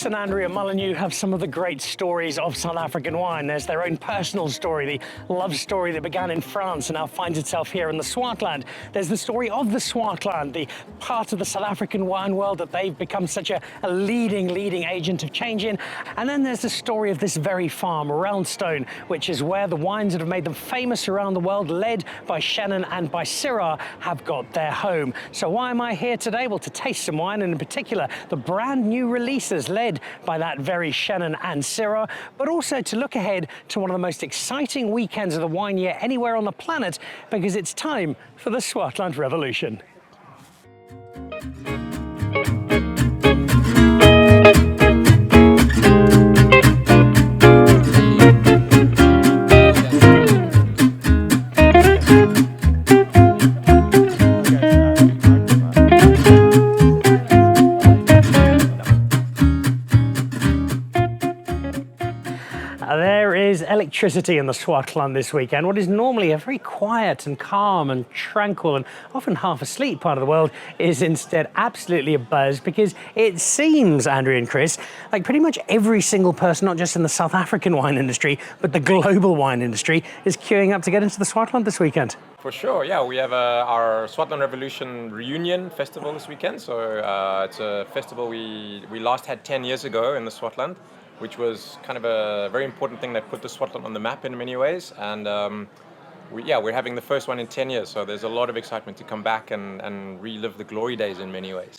Chris and Andrea Mullineux have some of the great stories of South African wine. There's their own personal story, the love story that began in France and now finds itself here in the Swartland. There's the story of the Swartland, the part of the South African wine world that they've become such a leading agent of change in. And then there's the story of this very farm, Roundstone, which is where the wines that have made them famous around the world, led by Chenin and by Syrah, have got their home. So why am I here today? Well, to taste some wine, and in particular, the brand new releases led by that very Chenin and Syrah, but also to look ahead to one of the most exciting weekends of the wine year anywhere on the planet, because it's time for the Swartland Revolution. There is electricity in the Swartland this weekend. What is normally a very quiet and calm and tranquil and often half asleep part of the world is instead absolutely abuzz, because it seems, Andrea and Chris, like pretty much every single person, not just in the South African wine industry, but the global wine industry, is queuing up to get into the Swartland this weekend. For sure, yeah. We have our Swartland Revolution reunion festival this weekend. So it's a festival we last had 10 years ago in the Swartland, which was kind of a very important thing that put the Swartland on the map in many ways. And we're having the first one in 10 years, so there's a lot of excitement to come back and relive the glory days in many ways.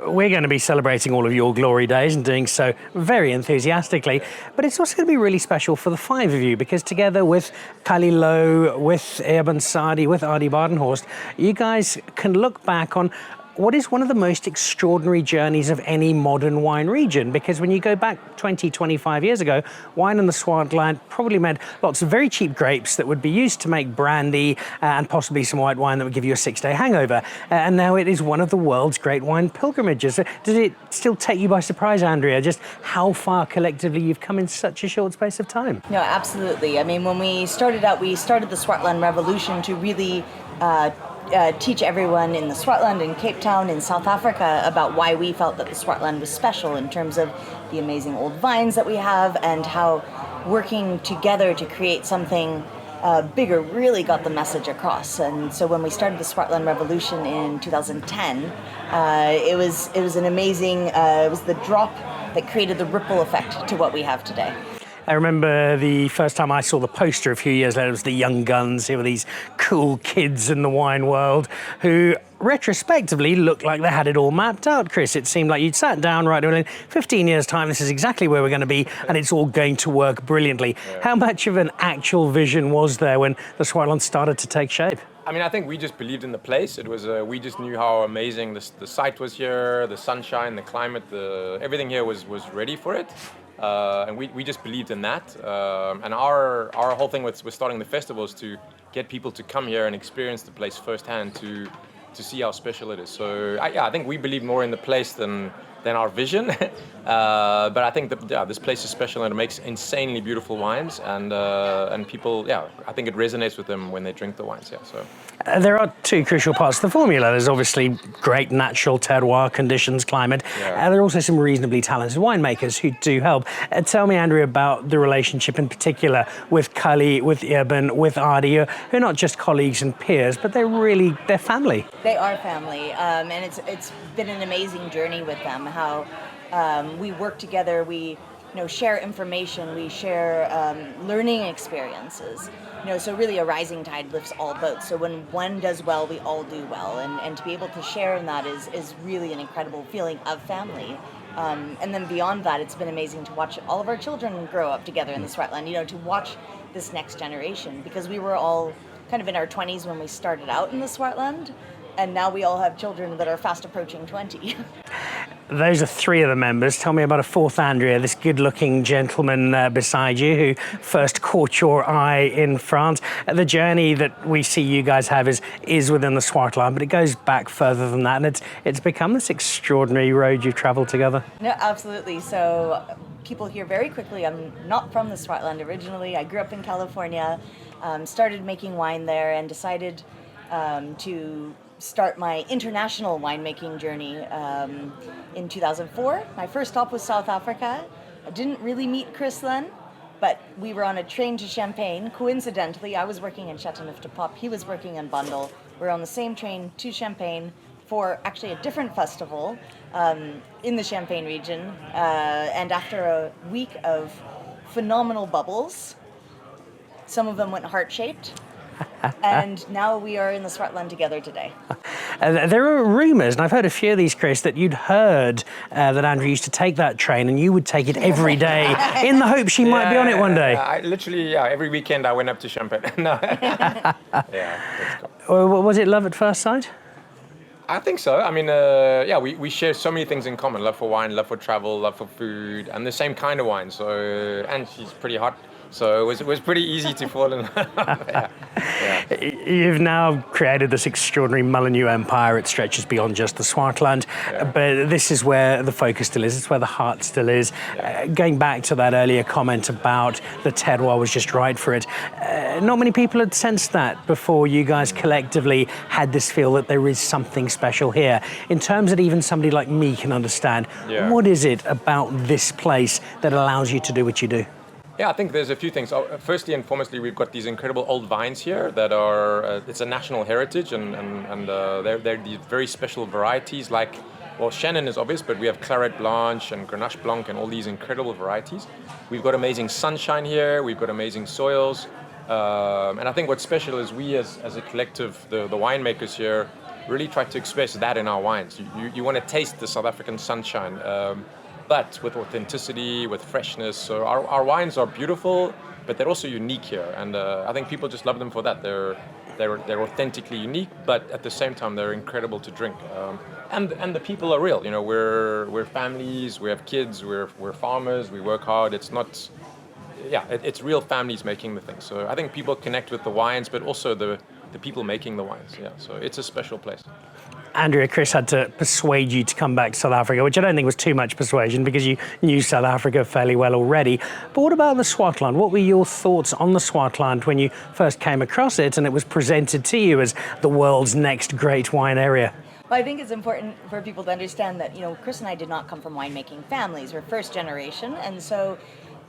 We're going to be celebrating all of your glory days and doing so very enthusiastically, but it's also going to be really special for the five of you, because together with Calilou, with Hemel-en-Aarde, with Aarde Badenhorst, you guys can look back on what is one of the most extraordinary journeys of any modern wine region. Because when you go back 20, 25 years ago, wine in the Swartland probably meant lots of very cheap grapes that would be used to make brandy and possibly some white wine that would give you a 6-day hangover. And now it is one of the world's great wine pilgrimages. Does it still take you by surprise, Andrea, just how far collectively you've come in such a short space of time? No, absolutely. I mean, when we started out, we started the Swartland Revolution to really teach everyone in the Swartland, in Cape Town, in South Africa about why we felt that the Swartland was special in terms of the amazing old vines that we have, and how working together to create something bigger really got the message across. And so when we started the Swartland Revolution in 2010, it was an amazing, it was the drop that created the ripple effect to what we have today. I remember the first time I saw the poster a few years later. It was the Young Guns. Here were these cool kids in the wine world who retrospectively looked like they had it all mapped out, Chris. It seemed like you'd sat down, right, in 15 years' time, this is exactly where we're going to be, and it's all going to work brilliantly. Yeah. How much of an actual vision was there when the Swartland started to take shape? I mean, I think we just believed in the place. It was we just knew how amazing the site was here, the sunshine, the climate, everything here was ready for it. And we just believed in that. And our whole thing with starting the festival is to get people to come here and experience the place firsthand, to see how special it is. So I think we believe more in the place than our vision. But I think that this place is special, and it makes insanely beautiful wines, and people, I think it resonates with them when they drink the wines. Yeah, so. There are two crucial parts to the formula. There's obviously great natural terroir conditions, climate. Yeah. There are also some reasonably talented winemakers who do help. Tell me, Andrea, about the relationship in particular with Cali, with Urban, with Aarde, who are not just colleagues and peers, but they're family. They are family, and it's been an amazing journey with them. How we work together, we share information, we share learning experiences. So really a rising tide lifts all boats. So when one does well, we all do well, and to be able to share in that is really an incredible feeling of family. And then beyond that, it's been amazing to watch all of our children grow up together in the Swartland. To watch this next generation, because we were all kind of in our 20s when we started out in the Swartland, and now we all have children that are fast approaching 20. Those are three of the members. Tell me about a fourth, Andrea, this good-looking gentleman beside you who first caught your eye in France. The journey that we see you guys have is within the Swartland, but it goes back further than that, and it's become this extraordinary road you've travelled together. No, absolutely. So people hear very quickly I'm not from the Swartland originally. I grew up in California, started making wine there, and decided to start my international winemaking journey in 2004. My first stop was South Africa. I didn't really meet Chris then, but we were on a train to Champagne. Coincidentally, I was working in Chateauneuf-du-Pape. He was working in Bundel. We were on the same train to Champagne for actually a different festival in the Champagne region. And after a week of phenomenal bubbles, some of them went heart-shaped. And now we are in the Swartland together today. There are rumours, and I've heard a few of these, Chris, that you'd heard that Andrea used to take that train and you would take it every day in the hope she might be on it one day. I literally, every weekend I went up to Champagne. No. That's cool. Was it love at first sight? I think so. I mean, we share so many things in common. Love for wine, love for travel, love for food, and the same kind of wine. So, and she's pretty hot. So it was pretty easy to fall in love. You've now created this extraordinary Mullineux empire. It stretches beyond just the Swartland, but this is where the focus still is. It's where the heart still is. Going back to that earlier comment about the terroir was just right for it. Not many people had sensed that before you guys collectively had this feel that there is something special here. In terms that even somebody like me can understand, what is it about this place that allows you to do what you do? Yeah, I think there's a few things. Firstly and foremostly, we've got these incredible old vines here that are, it's a national heritage, and they're these very special varieties like, well, Chenin is obvious, but we have Claret Blanche and Grenache Blanc and all these incredible varieties. We've got amazing sunshine here, we've got amazing soils, and I think what's special is we as a collective, the winemakers here, really try to express that in our wines. You want to taste the South African sunshine. But with authenticity, with freshness. So our wines are beautiful, but they're also unique here, and I think people just love them for that. They're authentically unique, but at the same time they're incredible to drink. And the people are real. You know, we're families, we have kids, we're farmers, we work hard. It's not, it's real families making the thing. So I think people connect with the wines, but also the people making the wines. Yeah, so it's a special place. Andrea, Chris had to persuade you to come back to South Africa, which I don't think was too much persuasion because you knew South Africa fairly well already. But what about the Swartland? What were your thoughts on the Swartland when you first came across it and it was presented to you as the world's next great wine area? Well, I think it's important for people to understand that, Chris and I did not come from winemaking families. We're first generation, and so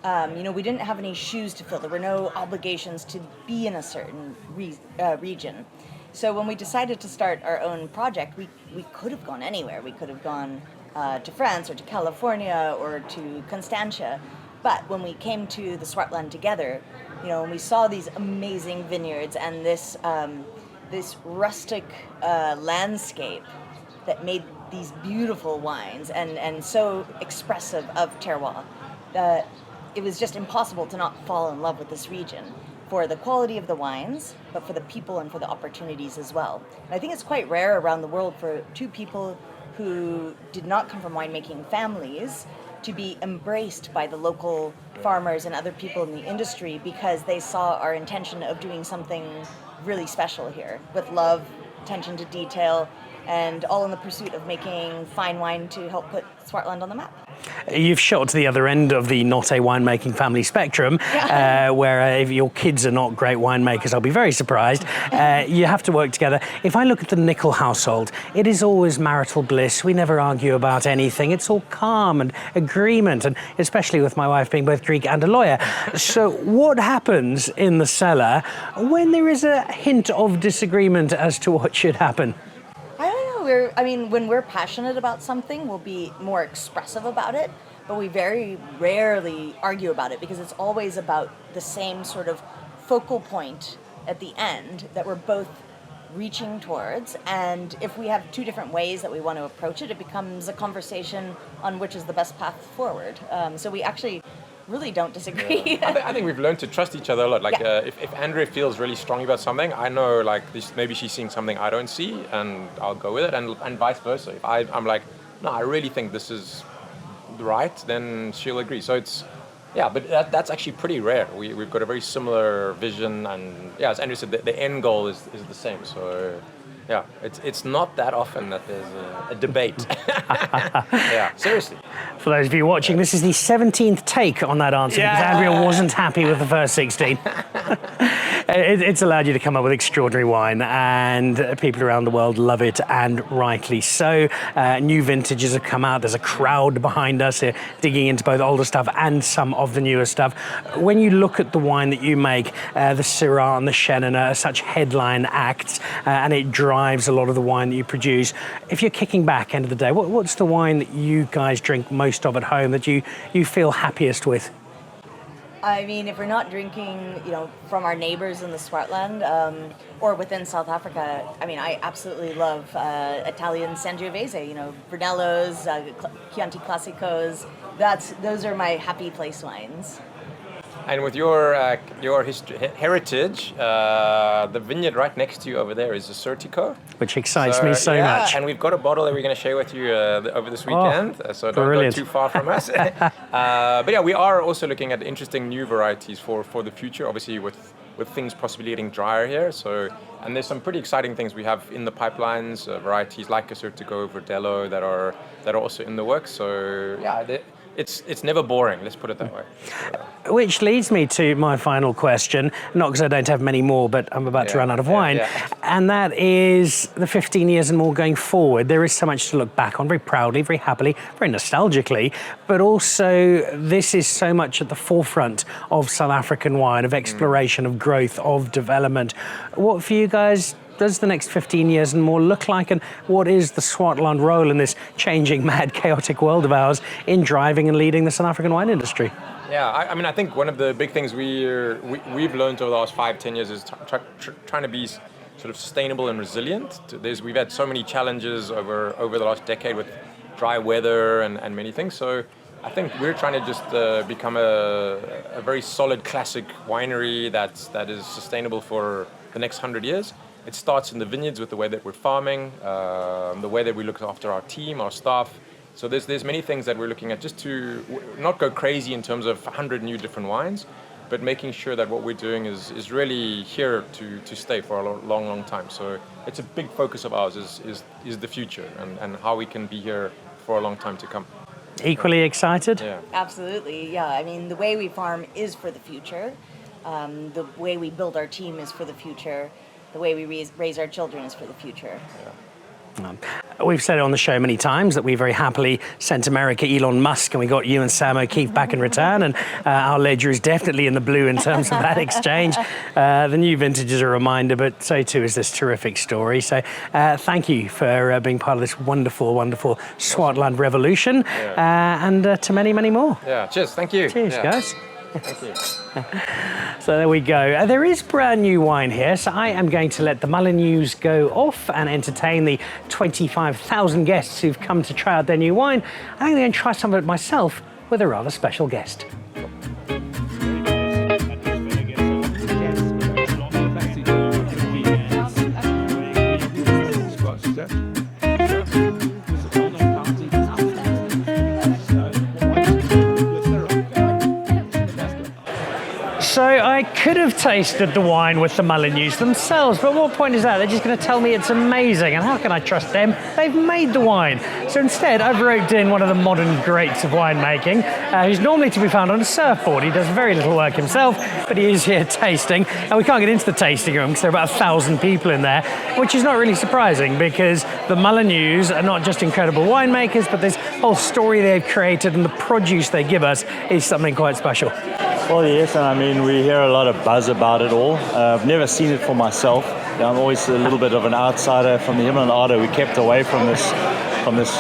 we didn't have any shoes to fill. There were no obligations to be in a certain region. So when we decided to start our own project, we could have gone anywhere. We could have gone to France or to California or to Constantia. But when we came to the Swartland together, and we saw these amazing vineyards and this rustic landscape that made these beautiful wines and so expressive of terroir, it was just impossible to not fall in love with this region for the quality of the wines, but for the people and for the opportunities as well. And I think it's quite rare around the world for two people who did not come from winemaking families to be embraced by the local farmers and other people in the industry because they saw our intention of doing something really special here with love, attention to detail, and all in the pursuit of making fine wine to help put Swartland on the map. You've shot to the other end of the not a winemaking family spectrum, where if your kids are not great winemakers, I'll be very surprised. You have to work together. If I look at the Nickel household, it is always marital bliss. We never argue about anything. It's all calm and agreement, and especially with my wife being both Greek and a lawyer. So what happens in the cellar when there is a hint of disagreement as to what should happen? When we're passionate about something, we'll be more expressive about it, but we very rarely argue about it because it's always about the same sort of focal point at the end that we're both reaching towards. And if we have two different ways that we want to approach it, it becomes a conversation on which is the best path forward. So we actually really don't disagree. I think we've learned to trust each other a lot. If Andrea feels really strongly about something, I know maybe she's seeing something I don't see, and I'll go with it, and vice versa. If I'm like, no, I really think this is right, then she'll agree. So it's, but that's actually pretty rare. We've got a very similar vision, and as Andrea said, the end goal is the same. So it's not that often that there's a debate. Seriously. For those of you watching, this is the 17th take on that answer because Andrea wasn't happy with the first 16. It's allowed you to come up with extraordinary wine, and people around the world love it, and rightly so. New vintages have come out. There's a crowd behind us here digging into both older stuff and some of the newer stuff. When you look at the wine that you make, the Syrah and the Chenin are such headline acts, and it drives a lot of the wine that you produce. If you're kicking back end of the day, what's the wine that you guys drink most of at home that you feel happiest with? I mean, if we're not drinking, from our neighbors in the Swartland or within South Africa, I mean, I absolutely love Italian Sangiovese. Brunellos, Chianti Classicos. Those are my happy place wines. And with your heritage, the vineyard right next to you over there is a Certico. Which excites me so much. And we've got a bottle that we're going to share with you over this weekend, so don't go too far from us. But yeah, we are also looking at interesting new varieties for the future, obviously with things possibly getting drier here. And there's some pretty exciting things we have in the pipelines, varieties like a Certico, Verdelho that are also in the works. So yeah, it's never boring, let's put it that way. Which leads me to my final question, not because I don't have many more, but I'm about to run out of wine. And that is the 15 years and more going forward. There is so much to look back on, very proudly, very happily, very nostalgically, but also this is so much at the forefront of South African wine, of exploration, of growth, of development. What for you guys does the next 15 years and more look like, and what is the Swartland role in this changing, mad, chaotic world of ours in driving and leading the South African wine industry? Yeah, I mean, I think one of the big things we've learned over the last 5-10 years is trying to be sort of sustainable and resilient. We've had so many challenges over the last decade with dry weather and many things. So I think we're trying to just become a very solid classic winery that is sustainable for the next 100 years. It starts in the vineyards with the way that we're farming, the way that we look after our team, our staff. So there's many things that we're looking at just to not go crazy in terms of 100 new different wines, but making sure that what we're doing is really here to stay for a long time. So it's a big focus of ours is the future and how we can be here for a long time to come. Equally excited? Yeah. Absolutely, yeah. I mean, the way we farm is for the future. The way we build our team is for the future. The way we raise our children is for the future. We've said it on the show many times that we very happily sent America Elon Musk, and we got you and Sam O'Keefe back in return, and our ledger is definitely in the blue in terms of that exchange. The new vintage is a reminder, but so too is this terrific story. So thank you for being part of this wonderful, wonderful Swartland revolution, and to many, many more. Yeah, cheers, thank you. Cheers, guys. Thank you. So there we go. There is brand new wine here, so I am going to let the Mullineux go off and entertain the 25,000 guests who've come to try out their new wine. I'm going to try some of it myself with a rather special guest. So I could have tasted the wine with the Mullineux themselves, but what point is that? They're just going to tell me it's amazing, and how can I trust them? They've made the wine. So instead, I've roped in one of the modern greats of winemaking, who's normally to be found on a surfboard. He does very little work himself, but he is here tasting, and we can't get into the tasting room because there are about 1,000 people in there, which is not really surprising because the Mullineux are not just incredible winemakers, but this whole story they've created and the produce they give us is something quite special. Well, yes, and I mean, we hear a lot of buzz about it all. I've never seen it for myself. I'm always a little bit of an outsider from the Hemel-en-Aarde. We kept away from this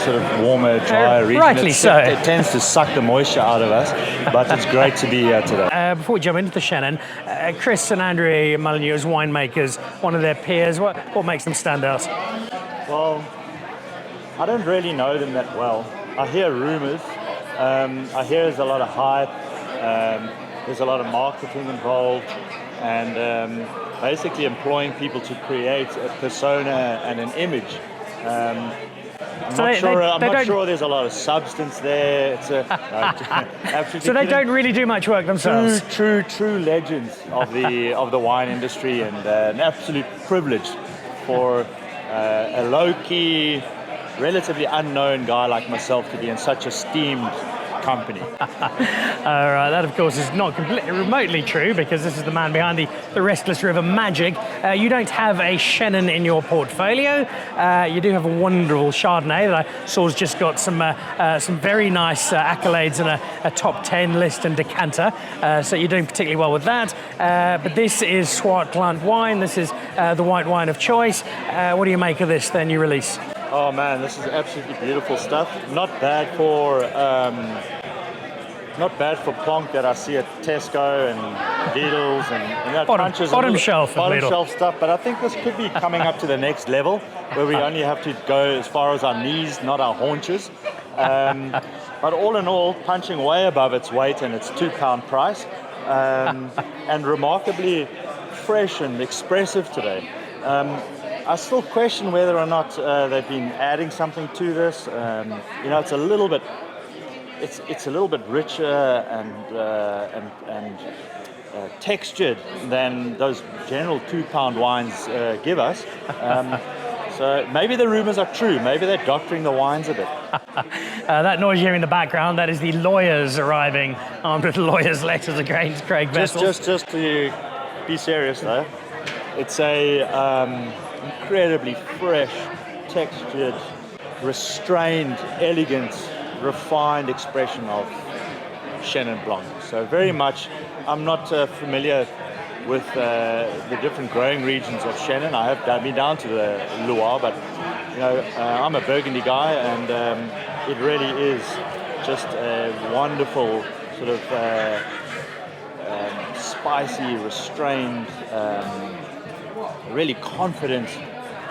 sort of warmer, drier region. Rightly so. It tends to suck the moisture out of us, but it's great to be here today. Before we jump into the Chenin, Chris and Andrea Mullineux as winemakers, one of their peers, what makes them stand out? Well, I don't really know them that well. I hear rumors. I hear there's a lot of hype. There's a lot of marketing involved, and basically employing people to create a persona and an image. I'm not sure there's a lot of substance there. It's absolutely so they don't really do much work themselves. True legends of the wine industry, and an absolute privilege for a low-key, relatively unknown guy like myself to be in such esteemed company. All right, that of course is not completely remotely true, because this is the man behind the Restless River Magic. You don't have a Chenin in your portfolio. You do have a wonderful Chardonnay that I saw has just got some very nice accolades and a top 10 list and decanter. So you're doing particularly well with that. But this is Swartland wine. This is the white wine of choice. What do you make of this, their new release? Oh man, this is absolutely beautiful stuff. Not bad for plonk that I see at Tesco and Lidl's and that bottom shelf stuff. But I think this could be coming up to the next level, where we only have to go as far as our knees, not our haunches. But all in all, punching way above its weight and its £2 price, and remarkably fresh and expressive today. I still question whether or not they've been adding something to this. It's a little bit, it's a little bit richer and textured than those general £2 wines give us. So maybe the rumors are true. Maybe they're doctoring the wines a bit. That noise you hear in the background, that is the lawyers arriving, armed with lawyers' letters against Craig Vessels. Just to be serious though, it's a incredibly fresh, textured, restrained, elegant, refined expression of Chenin Blanc. So very much, I'm not familiar with the different growing regions of Chenin. I have been down to the Loire, but I'm a Burgundy guy, and it really is just a wonderful sort of spicy, restrained, really confident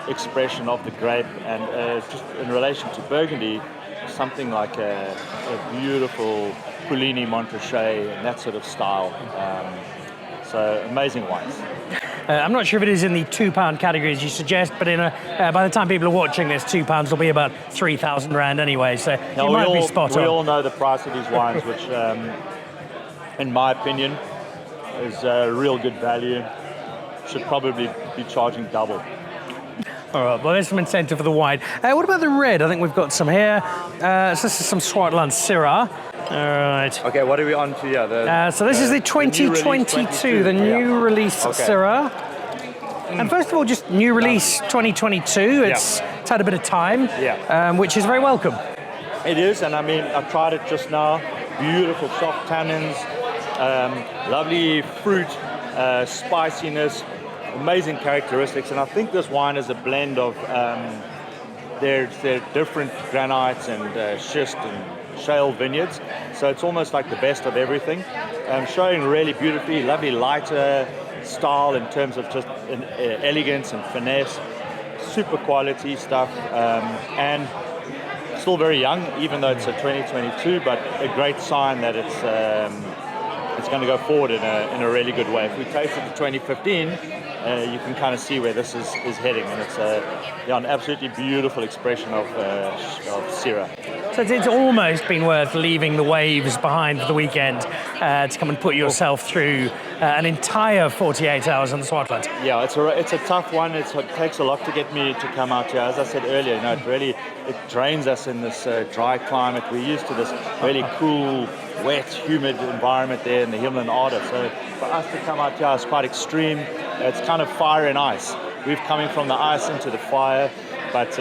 expression of the grape, and just in relation to Burgundy, something like a beautiful Puligny Montrachet and that sort of style. So amazing wines. I'm not sure if it is in the £2 category as you suggest, but by the time people are watching this, £2 will be about 3,000 rand anyway. So you might be spot on. We all know the price of these wines, which, in my opinion, is real good value. Should probably be charging double. All right, well, there's some incentive for the white. What about the red? I think we've got some here. So this is some Swartland Syrah. All right. Okay, what are we on to here? So this is the 2022, the new release Syrah. And first of all, just new release 2022. It's had a bit of time, which is very welcome. It is, and I mean, I tried it just now. Beautiful soft tannins, lovely fruit, spiciness, amazing characteristics, and I think this wine is a blend of their different granites and schist and shale vineyards, so it's almost like the best of everything. Showing really beautifully, lovely lighter style in terms of just elegance and finesse, super quality stuff, and still very young, even though it's a 2022, but a great sign that it's going to go forward in a really good way. If we taste it to 2015, you can kind of see where this is heading, and it's an absolutely beautiful expression of Syrah. So it's almost been worth leaving the waves behind for the weekend to come and put yourself through an entire 48 hours on the Swartland. Yeah, it's a tough one. It takes a lot to get me to come out here. As I said earlier, it drains us in this dry climate. We're used to this really cool, wet, humid environment there in the Hemel-en-Aarde. So for us to come out here is quite extreme. It's kind of fire and ice. We're coming from the ice into the fire, but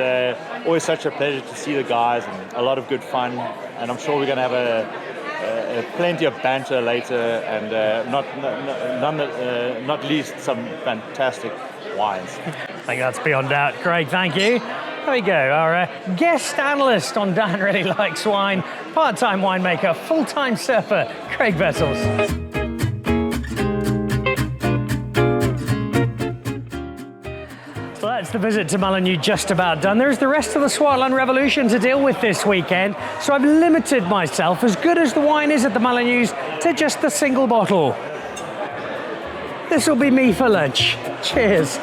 always such a pleasure to see the guys, and a lot of good fun. And I'm sure we're going to have plenty of banter later, and not least some fantastic wines. I think that's beyond doubt. Craig, thank you. There we go, our guest analyst on Dan Really Likes Wine, part-time winemaker, full-time surfer, Craig Vessels. So that's the visit to Mullineux just about done. There's the rest of the Swartland Revolution to deal with this weekend, so I've limited myself, as good as the wine is at the Mullineux, to just the single bottle. This will be me for lunch. Cheers.